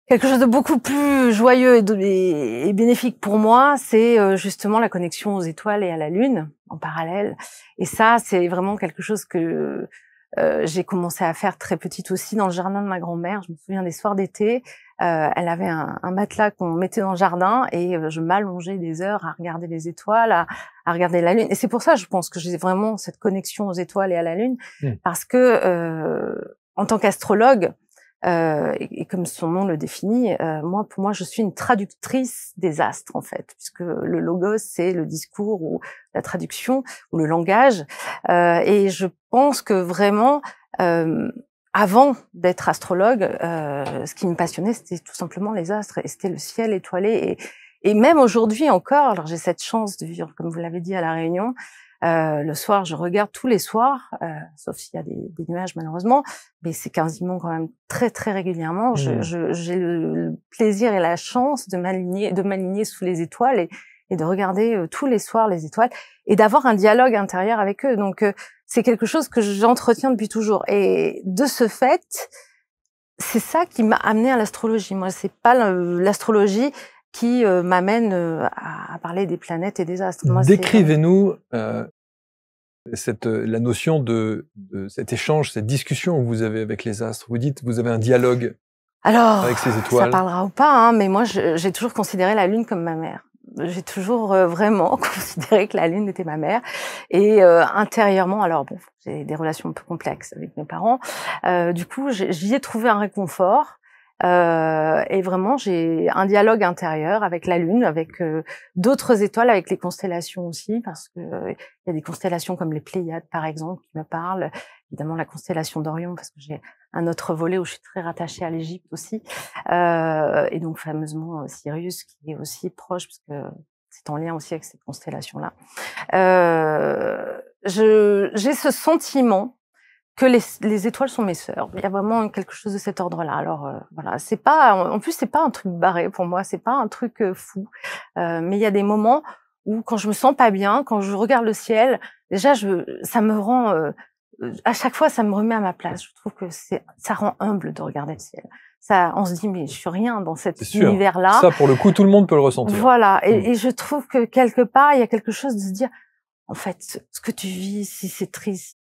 Quelque chose de beaucoup plus joyeux et bénéfique pour moi, c'est justement la connexion aux étoiles et à la Lune en parallèle. Et ça, c'est vraiment quelque chose que j'ai commencé à faire très petite aussi dans le jardin de ma grand-mère. Je me souviens des soirs d'été, elle avait un matelas qu'on mettait dans le jardin et je m'allongeais des heures à regarder les étoiles, à regarder la Lune. Et c'est pour ça, je pense, que j'ai vraiment cette connexion aux étoiles et à la Lune, parce que en tant qu'astrologue, et comme son nom le définit, pour moi, je suis une traductrice des astres, en fait, puisque le logos, c'est le discours ou la traduction ou le langage. Et je pense que vraiment, avant d'être astrologue, ce qui me passionnait, c'était tout simplement les astres, et c'était le ciel étoilé. Et même aujourd'hui encore, alors j'ai cette chance de vivre, comme vous l'avez dit, à La Réunion. Le soir, je regarde tous les soirs, sauf s'il y a des nuages malheureusement, mais c'est quasiment quand même très très régulièrement. J'ai le plaisir et la chance de m'aligner sous les étoiles et de regarder tous les soirs les étoiles et d'avoir un dialogue intérieur avec eux. Donc c'est quelque chose que j'entretiens depuis toujours. Et de ce fait, c'est ça qui m'a amenée à l'astrologie. Moi, c'est pas l'astrologie qui m'amène à parler des planètes et des astres. Décrivez-nous la notion de cet échange, cette discussion que vous avez avec les astres. Vous dites, vous avez un dialogue avec ces étoiles. Ça parlera ou pas, hein, mais moi, j'ai toujours considéré la Lune comme ma mère. J'ai toujours vraiment considéré que la Lune était ma mère. Et intérieurement, alors bon, j'ai des relations un peu complexes avec mes parents. Du coup, j'y ai trouvé un réconfort. Et vraiment, j'ai un dialogue intérieur avec la Lune, avec d'autres étoiles, avec les constellations aussi, parce que il y a des constellations comme les Pléiades, par exemple, qui me parlent. Évidemment, la constellation d'Orion, parce que j'ai un autre volet où je suis très rattachée à l'Égypte aussi, et donc fameusement Sirius, qui est aussi proche, parce que c'est en lien aussi avec cette constellation-là. J'ai ce sentiment que les étoiles sont mes sœurs. Il y a vraiment quelque chose de cet ordre-là. Alors voilà, c'est pas, en plus c'est pas un truc barré pour moi, c'est pas un truc fou. Mais il y a des moments où quand je me sens pas bien, quand je regarde le ciel, déjà ça me rend, à chaque fois ça me remet à ma place. Je trouve que ça rend humble de regarder le ciel. Ça, on se dit mais je suis rien dans cet univers-là. Ça pour le coup tout le monde peut le ressentir. Voilà, et je trouve que quelque part il y a quelque chose de se dire, en fait, ce que tu vis, si c'est triste,